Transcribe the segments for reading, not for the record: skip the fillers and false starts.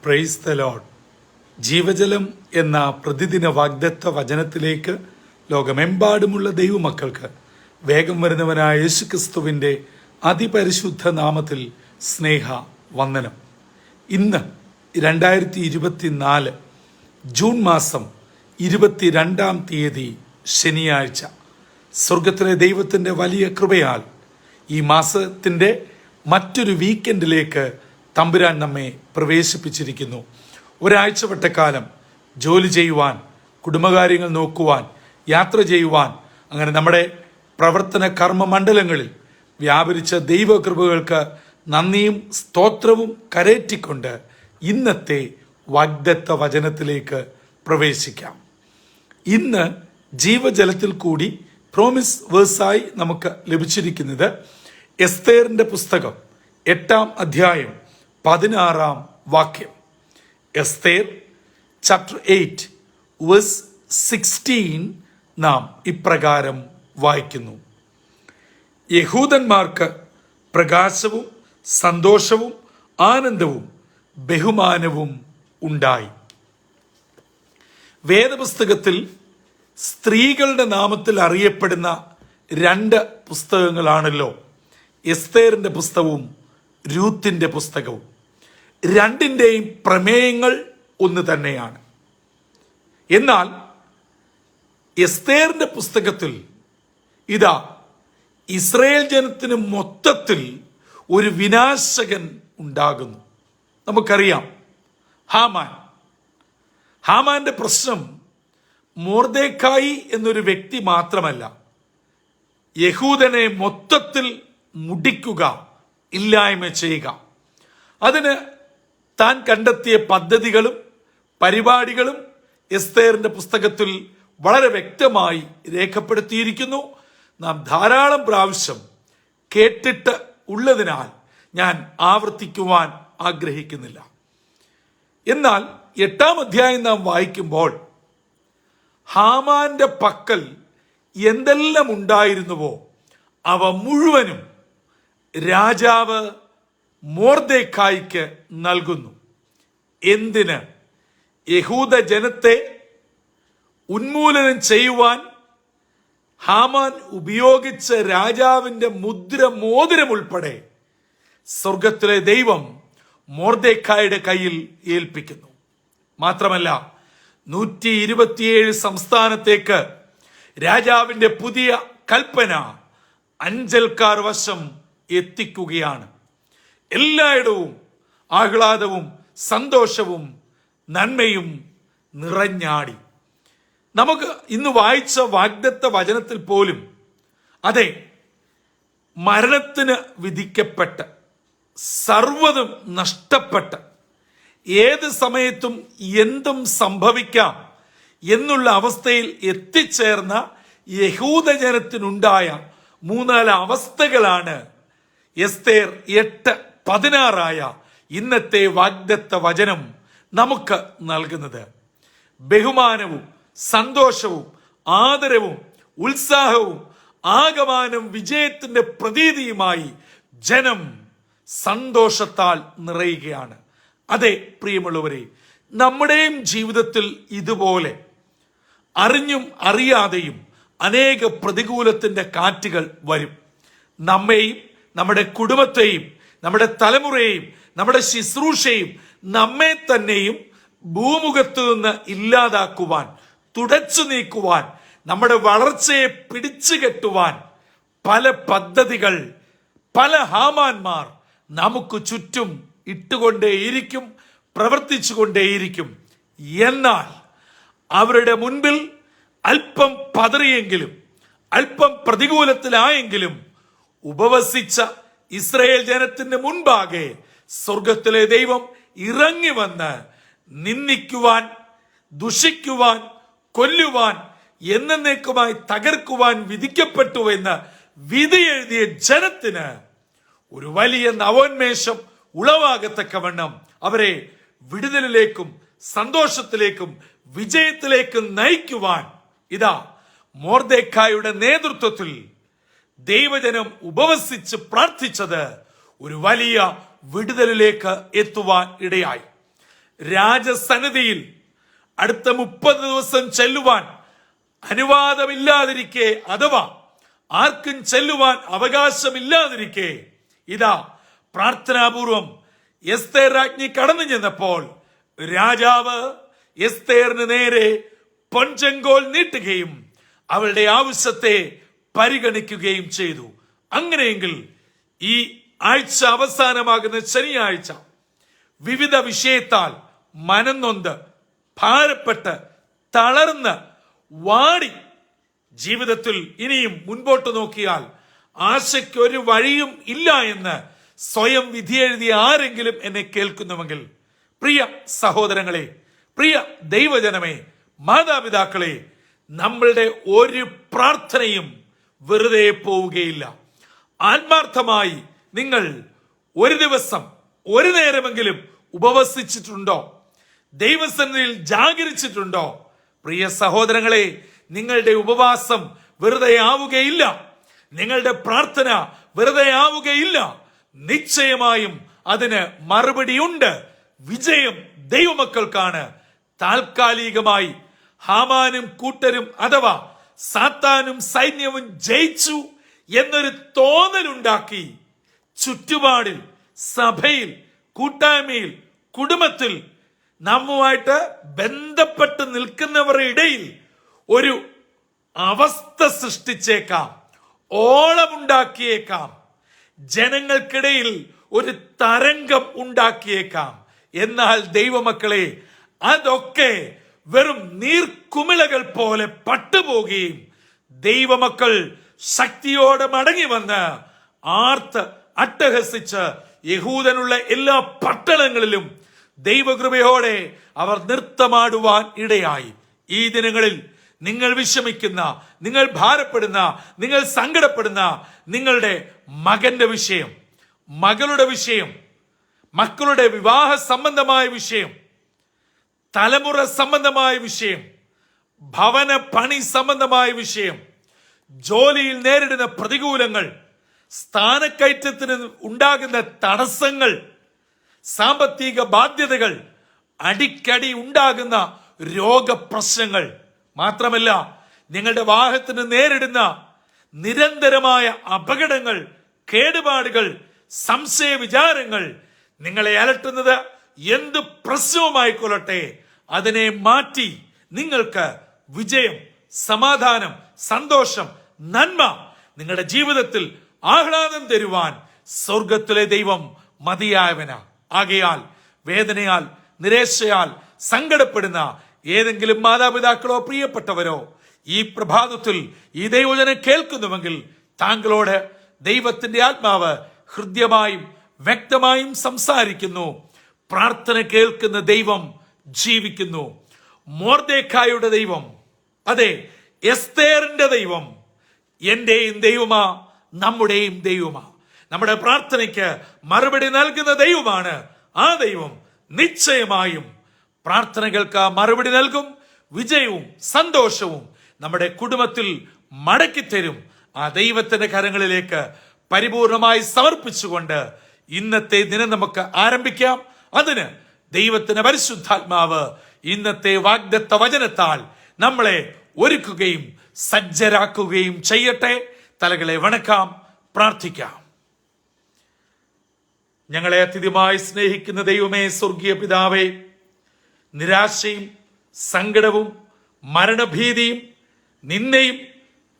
Praise the Lord. ജീവജലം എന്ന പ്രതിദിന വാഗ്ദത്ത വചനത്തിലേക്ക് ലോകമെമ്പാടുമുള്ള ദൈവമക്കൾക്ക് വേഗം വരുന്നവനായ യേശുക്രിസ്തുവിൻ്റെ അതിപരിശുദ്ധ നാമത്തിൽ സ്നേഹ വന്ദനം. ഇന്ന് 2024 ജൂൺ മാസം 22-ാം തീയതി ശനിയാഴ്ച. സ്വർഗത്തിലെ ദൈവത്തിൻ്റെ വലിയ കൃപയാൽ ഈ മാസത്തിൻ്റെ മറ്റൊരു വീക്കെൻഡിലേക്ക് തമ്പുരാൻ നമ്മെ പ്രവേശിപ്പിച്ചിരിക്കുന്നു. ഒരാഴ്ചവട്ടക്കാലം ജോലി ചെയ്യുവാൻ, കുടുംബകാര്യങ്ങൾ നോക്കുവാൻ, യാത്ര ചെയ്യുവാൻ, അങ്ങനെ നമ്മുടെ പ്രവർത്തന കർമ്മ മണ്ഡലങ്ങളിൽ വ്യാപരിച്ച ദൈവകൃപകൾക്ക് നന്ദിയും സ്തോത്രവും കരേറ്റിക്കൊണ്ട് ഇന്നത്തെ വാഗ്ദത്ത വചനത്തിലേക്ക് പ്രവേശിക്കാം. ഇന്ന് ജീവജലത്തിൽ കൂടി പ്രോമിസ് വേഴ്സായി നമുക്ക് ലഭിച്ചിരിക്കുന്നത് എസ്തേറിന്റെ പുസ്തകം 8-ാം അധ്യായം 16-ാം വാക്യം. എസ്തേർ ചാപ്റ്റർ 8 വേഴ്സ് 16 നാം ഇപ്രകാരം വായിക്കുന്നു: യഹൂദന്മാർക്ക് പ്രകാശവും സന്തോഷവും ആനന്ദവും ബഹുമാനവും ഉണ്ടായി. വേദപുസ്തകത്തിൽ സ്ത്രീകളുടെ നാമത്തിൽ അറിയപ്പെടുന്ന 2 പുസ്തകങ്ങളാണല്ലോ എസ്തേറിന്റെ പുസ്തകവും രൂത്തിന്റെ പുസ്തകവും. രണ്ടിൻ്റെയും പ്രമേയങ്ങൾ ഒന്ന് തന്നെയാണ്. എന്നാൽ എസ്തേറിന്റെ പുസ്തകത്തിൽ ഇതാ ഇസ്രായേൽ ജനത്തിന് മൊത്തത്തിൽ ഒരു വിനാശകൻ ഉണ്ടാകുന്നു. നമുക്കറിയാം, ഹാമാന്റെ പ്രശ്നം മൊർദെഖായി എന്നൊരു വ്യക്തി മാത്രമല്ല, യഹൂദനെ മൊത്തത്തിൽ മുടിക്കുക, ഇല്ലായ്മ ചെയ്യുക. അതിന് താൻ കണ്ടെത്തിയ പദ്ധതികളും പരിപാടികളും എസ്തേറിന്റെ പുസ്തകത്തിൽ വളരെ വ്യക്തമായി രേഖപ്പെടുത്തിയിരിക്കുന്നു. നാം ധാരാളം പ്രാവശ്യം കേട്ടിട്ട് ഉള്ളതിനാൽ ഞാൻ ആവർത്തിക്കുവാൻ ആഗ്രഹിക്കുന്നില്ല. എന്നാൽ 8-ാം അധ്യായം നാം വായിക്കുമ്പോൾ ഹാമാന്റെ പക്കൽ എന്തെല്ലാം ഉണ്ടായിരുന്നുവോ അവ മുഴുവനും രാജാവ് മൊർദെഖായിക്ക് നൽകുന്നു. എന്തിന്? യഹൂദ ജനത്തെ ഉന്മൂലനം ചെയ്യുവാൻ ഹാമാൻ ഉപയോഗിച്ച രാജാവിന്റെ മുദ്ര മോതിരം ഉൾപ്പെടെ സ്വർഗത്തിലെ ദൈവം മൊർദെഖായിയുടെ കയ്യിൽ ഏൽപ്പിക്കുന്നു. മാത്രമല്ല 127 സംസ്ഥാനത്തേക്ക് രാജാവിന്റെ പുതിയ കൽപ്പന അഞ്ചൽക്കാർ വശം എത്തിക്കുകയാണ്. എല്ലായിടവും ആഹ്ലാദവും സന്തോഷവും നന്മയും നിറഞ്ഞാടി. നമുക്ക് ഇന്ന് വായിച്ച വാഗ്ദത്ത വചനത്തിൽ പോലും അതെ, മരണത്തിന് വിധിക്കപ്പെട്ട് സർവ്വതും നഷ്ടപ്പെട്ട് ഏത് സമയത്തും എന്തും സംഭവിക്കാം എന്നുള്ള അവസ്ഥയിൽ എത്തിച്ചേർന്ന യഹൂദജനത്തിനുണ്ടായ 3-4 അവസ്ഥകളാണ് എസ്തേർ 8:16 ഇന്നത്തെ വാഗ്ദത്ത വചനം നമുക്ക് നൽകുന്നത്. ബഹുമാനവും സന്തോഷവും ആദരവും ഉത്സാഹവും ആഗമനം വിജയത്തിന്റെ പ്രതീതിയുമായി ജനം സന്തോഷത്താൽ നിറയുകയാണ്. അതെ പ്രിയമുള്ളവരെ, നമ്മുടെയും ജീവിതത്തിൽ ഇതുപോലെ അറിഞ്ഞും അറിയാതെയും അനേക പ്രതികൂലത്തിന്റെ കാറ്റുകൾ വരും. നമ്മെയും നമ്മുടെ കുടുംബത്തെയും നമ്മുടെ തലമുറയെയും നമ്മുടെ ശുശ്രൂഷയും നമ്മെ തന്നെയും ഭൂമുഖത്തു നിന്ന് ഇല്ലാതാക്കുവാൻ, തുടച്ചു നീക്കുവാൻ, നമ്മുടെ വളർച്ചയെ പിടിച്ചു കെട്ടുവാൻ പല പദ്ധതികൾ, പല ഹാമാന്മാർ നമുക്ക് ചുറ്റും ഇട്ടുകൊണ്ടേയിരിക്കും, പ്രവർത്തിച്ചു കൊണ്ടേയിരിക്കും. എന്നാൽ അവരുടെ മുൻപിൽ അല്പം പതറിയെങ്കിലും അല്പം പ്രതികൂലത്തിലായെങ്കിലും ഉപവസിച്ച ഇസ്രായേൽ ജനത്തിന്റെ മുൻപാകെ സ്വർഗത്തിലെ ദൈവം ഇറങ്ങി വന്ന് നിന്ദിക്കുവാൻ, ദുഷിക്കുവാൻ, കൊല്ലുവാൻ, എന്നേക്കുമായി തകർക്കുവാൻ വിധിക്കപ്പെട്ടു എന്ന് വിധി എഴുതിയ ജനത്തിന് ഒരു വലിയ നവോന്മേഷം ഉളവാകത്തക്കവണ്ണം അവരെ വിടുതലിലേക്കും സന്തോഷത്തിലേക്കും വിജയത്തിലേക്കും നയിക്കുവാൻ ഇതാ മൊർദെഖായിയുടെ നേതൃത്വത്തിൽ ദൈവജനം ഉപവസിച്ച് പ്രാർത്ഥിച്ചത് ഒരു വലിയ വിടുതലിലേക്ക് എത്തുവാൻ ഇടയായി. രാജസന്നിധിയിൽ അടുത്ത 30 ദിവസം ചെല്ലുവാൻ അനുവാദമില്ലാതിരിക്കെ, അഥവാ ആർക്കും ചെല്ലുവാൻ അവകാശമില്ലാതിരിക്കെ, ഇതാ പ്രാർത്ഥനാപൂർവം എസ്തേർ രാജ്ഞി കടന്നു ചെന്നപ്പോൾ രാജാവ് എസ്തേറിന് നേരെ പൊൻചെങ്കോൽ നീട്ടുകയും അവളുടെ ആവശ്യത്തെ പരിഗണിക്കുകയും ചെയ്തു. അങ്ങനെയെങ്കിൽ ഈ ആഴ്ച അവസാനമാകുന്ന ശനിയാഴ്ച വിവിധ വിഷയത്താൽ മനംനൊന്ത്, ഭാരപ്പെട്ട്, തളർന്ന്, വാടി ജീവിതത്തിൽ ഇനിയും മുൻപോട്ട് നോക്കിയാൽ ആശയ്ക്ക് ഒരു വഴിയും ഇല്ല എന്ന് സ്വയം വിധിയെഴുതിയ ആരെങ്കിലും എന്നെ കേൾക്കുന്നുവെങ്കിൽ, പ്രിയ സഹോദരങ്ങളെ, പ്രിയ ദൈവജനമേ, മാതാപിതാക്കളെ, നമ്മളുടെ ഒരു പ്രാർത്ഥനയും വെറുതെ പോവുകയില്ല. ആത്മാർത്ഥമായി നിങ്ങൾ ഒരു ദിവസം ഒരു നേരമെങ്കിലും ഉപവസിച്ചിട്ടുണ്ടോ? ദൈവസന്നിധിയിൽ ജാഗരിച്ചിട്ടുണ്ടോ? പ്രിയ സഹോദരങ്ങളെ, നിങ്ങളുടെ ഉപവാസം വെറുതെ ആവുകയില്ല. നിങ്ങളുടെ പ്രാർത്ഥന വെറുതെ ആവുകയില്ല. നിശ്ചയമായും അതിന് മറുപടിയുണ്ട്. വിജയം ദൈവമക്കൾക്കാണ്. താൽക്കാലികമായി ഹാമാനും കൂട്ടരും അഥവാ സാത്താനും സൈന്യവും ജയിച്ചു എന്നൊരു തോന്നലുണ്ടാക്കി ചുറ്റുപാടിൽ, സഭയിൽ, കൂട്ടായ്മയിൽ, കുടുംബത്തിൽ നമ്മുമായിട്ട് ബന്ധപ്പെട്ട് നിൽക്കുന്നവരുടെ ഇടയിൽ ഒരു അവസ്ഥ സൃഷ്ടിച്ചേക്കാം, ഓളമുണ്ടാക്കിയേക്കാം, ജനങ്ങൾക്കിടയിൽ ഒരു തരംഗം ഉണ്ടാക്കിയേക്കാം. എന്നാൽ ദൈവമക്കളെ, അതൊക്കെ വെറും നീർക്കുമിളകൾ പോലെ പട്ടുപോകുകയും ദൈവമക്കൾ ശക്തിയോടെ മടങ്ങി വന്ന് ആർത്ത് അട്ടഹസിച്ച് യഹൂദനുള്ള എല്ലാ പട്ടണങ്ങളിലും ദൈവകൃപയോടെ അവർ നൃത്തമാടുവാൻ ഇടയായി. ഈ ദിനങ്ങളിൽ നിങ്ങൾ വിഷമിക്കുന്ന, നിങ്ങൾ ഭാരപ്പെടുന്ന, നിങ്ങൾ സങ്കടപ്പെടുന്ന നിങ്ങളുടെ മകന്റെ വിഷയം, മകളുടെ വിഷയം, മക്കളുടെ വിവാഹ സംബന്ധമായ വിഷയം, തലമുറ സംബന്ധമായ വിഷയം, ഭവന പണി സംബന്ധമായ വിഷയം, ജോലിയിൽ നേരിടുന്ന പ്രതികൂലങ്ങൾ, സ്ഥാനക്കയറ്റത്തിന് ഉണ്ടാകുന്ന തടസ്സങ്ങൾ, സാമ്പത്തിക ബാധ്യതകൾ, അടിക്കടി ഉണ്ടാകുന്ന രോഗപ്രശ്നങ്ങൾ, മാത്രമല്ല നിങ്ങളുടെ വാഹനത്തിന് നേരിടുന്ന നിരന്തരമായ അപകടങ്ങൾ, കേടുപാടുകൾ, സംശയ വിചാരങ്ങൾ, നിങ്ങളെ അലട്ടുന്നത് എന്ത് പ്രശ്നവുമായിക്കൊള്ളട്ടെ, അതിനെ മാറ്റി നിങ്ങൾക്ക് വിജയം, സമാധാനം, സന്തോഷം, നന്മ, നിങ്ങളുടെ ജീവിതത്തിൽ ആഹ്ലാദം തരുവാൻ സ്വർഗത്തിലെ ദൈവം മതിയായവനാ. ആകയാൽ വേദനയാൽ, നിരാശയാൽ സങ്കടപ്പെടുന്ന ഏതെങ്കിലും മാതാപിതാക്കളോ പ്രിയപ്പെട്ടവരോ ഈ പ്രഭാതത്തിൽ ഈ ദൈവവചനം കേൾക്കുന്നുവെങ്കിൽ താങ്കളോട് ദൈവത്തിന്റെ ആത്മാവ് ഹൃദ്യമായും വ്യക്തമായും സംസാരിക്കുന്നു. പ്രാർത്ഥന കേൾക്കുന്ന ദൈവം ജീവിക്കുന്നു. മൊർദെഖായിയുടെ ദൈവം, അതെ, എസ്തേറിന്റെ ദൈവം എന്റെയും ദൈവമാ, നമ്മുടെയും ദൈവമാ. നമ്മുടെ പ്രാർത്ഥനയ്ക്ക് മറുപടി നൽകുന്ന ദൈവമാണ്. ആ ദൈവം നിശ്ചയമായും പ്രാർത്ഥനകൾക്ക് മറുപടി നൽകും. വിജയവും സന്തോഷവും നമ്മുടെ കുടുംബത്തിൽ മടക്കിത്തരും. ആ ദൈവത്തിന്റെ കരങ്ങളിലേക്ക് പരിപൂർണമായി സമർപ്പിച്ചുകൊണ്ട് ഇന്നത്തെ ദിനം നമുക്ക് ആരംഭിക്കാം. അതിന് ദൈവത്തിന്റെ പരിശുദ്ധാത്മാവ് ഇന്നത്തെ വാഗ്ദത്ത വചനത്താൽ നമ്മളെ ഒരുക്കുകയും സജ്ജരാക്കുകയും ചെയ്യട്ടെ. തലകളെ വണക്കാം, പ്രാർത്ഥിക്കാം. ഞങ്ങളെ അത്യധികമായി സ്നേഹിക്കുന്ന ദൈവമേ, സ്വർഗീയ പിതാവേ, നിരാശയും സങ്കടവും മരണഭീതിയും നിന്നെയും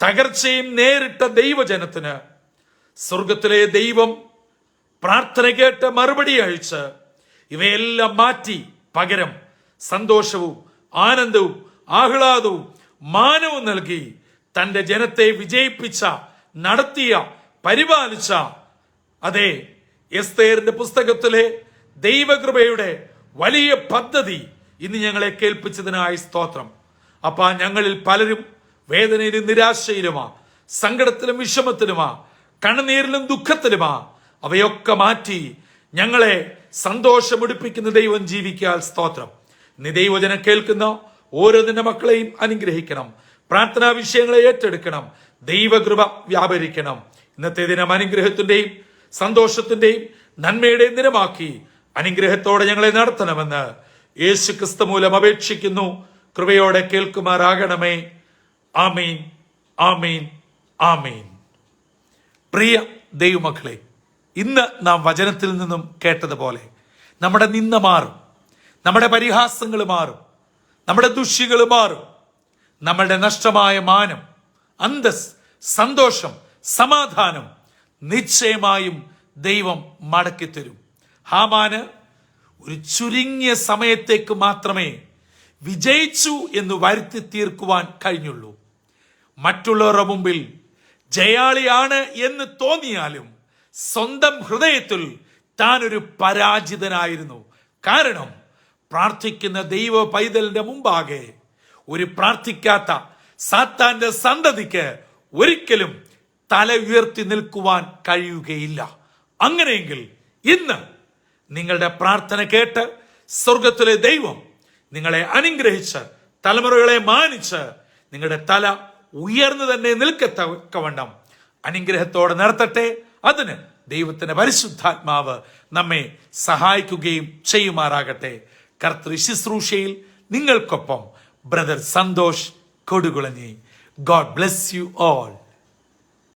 തകർച്ചയും നേരിട്ട ദൈവജനത്തിന് സ്വർഗത്തിലെ ദൈവം പ്രാർത്ഥന കേട്ട് മറുപടി അയച്ച് ഇവയെല്ലാം മാറ്റി പകരം സന്തോഷവും ആനന്ദവും ആഹ്ലാദവും മാനവും നൽകി തന്റെ ജനത്തെ വിജയിപ്പിച്ച, നടത്തിയ, പരിപാലിച്ച അതെ എസ്തേറിന്റെ പുസ്തകത്തിലെ ദൈവകൃപയുടെ വലിയ പദ്ധതി ഇന്ന് ഞങ്ങളെ കേൾപ്പിച്ചതിനായി സ്തോത്രം. അപ്പാ, ഞങ്ങളിൽ പലരും വേദനയിലും നിരാശയിലുമാ, സങ്കടത്തിലും വിഷമത്തിലുമാ, കണ്ണുനീരിലും ദുഃഖത്തിലുമാ. അവയൊക്കെ മാറ്റി ഞങ്ങളെ സന്തോഷമുടിപ്പിക്കുന്ന ദൈവം ജീവിക്കാൻ സ്തോത്രം. നീ ദൈവവചനം കേൾക്കുന്ന ഓരോ നിന്റെ മക്കളെയും അനുഗ്രഹിക്കണം. പ്രാർത്ഥനാ വിഷയങ്ങളെ ഏറ്റെടുക്കണം. ദൈവകൃപ വ്യാപരിക്കണം. ഇന്നത്തെ ദിനം അനുഗ്രഹത്തിന്റെയും സന്തോഷത്തിന്റെയും നന്മയുടെയും ദിനമാക്കി അനുഗ്രഹത്തോടെ ഞങ്ങളെ നടത്തണമെന്ന് യേശു ക്രിസ്തു മൂലം അപേക്ഷിക്കുന്നു. കൃപയോടെ കേൾക്കുമാറാകണമേ. ആമീൻ, ആമീൻ, ആമീൻ. പ്രിയ ദൈവമക്കളെ, ഇന്ന് നാം വചനത്തിൽ നിന്നും കേട്ടതുപോലെ നമ്മുടെ നിന്ദ മാറും, നമ്മുടെ പരിഹാസങ്ങൾ മാറും, നമ്മുടെ ദുഷ്യങ്ങൾ മാറും. നമ്മളുടെ നഷ്ടമായ മാനം, അന്തസ്, സന്തോഷം, സമാധാനം നിശ്ചയമായും ദൈവം മടക്കിത്തരും. ഹാമാന് ഒരു ചുരുങ്ങിയ സമയത്തേക്ക് മാത്രമേ വിജയിച്ചു എന്ന് വരുത്തി തീർക്കുവാൻ കഴിഞ്ഞുള്ളൂ. മറ്റുള്ളവരുടെ മുമ്പിൽ ജയാളിയാണ് എന്ന് തോന്നിയാലും സ്വന്തം ഹൃദയത്തിൽ താൻ ഒരു പരാജിതനായിരുന്നു. കാരണം പ്രാർത്ഥിക്കുന്ന ദൈവ പൈതലിന്റെ മുമ്പാകെ ഒരു പ്രാർത്ഥിക്കാത്ത സാത്താന്റെ സന്തതിക്ക് ഒരിക്കലും തല ഉയർത്തി നിൽക്കുവാൻ കഴിയുകയില്ല. അങ്ങനെയെങ്കിൽ ഇന്ന് നിങ്ങളുടെ പ്രാർത്ഥന കേട്ട് സ്വർഗത്തിലെ ദൈവം നിങ്ങളെ അനുഗ്രഹിച്ച് തലമുറകളെ മാനിച്ച് നിങ്ങളുടെ തല ഉയർന്നു തന്നെ നിൽക്കത്തക്കവണ്ണം അനുഗ്രഹത്തോടെ നിർത്തട്ടെ. അതിന് ദൈവത്തിന്റെ പരിശുദ്ധാത്മാവ് നമ്മെ സഹായിക്കുകയും ചെയ്യുമാറാകട്ടെ. കർത്തൃ ശുശ്രൂഷയിൽ നിങ്ങൾക്കൊപ്പം brother Santhosh Kodukulanji. God bless you all.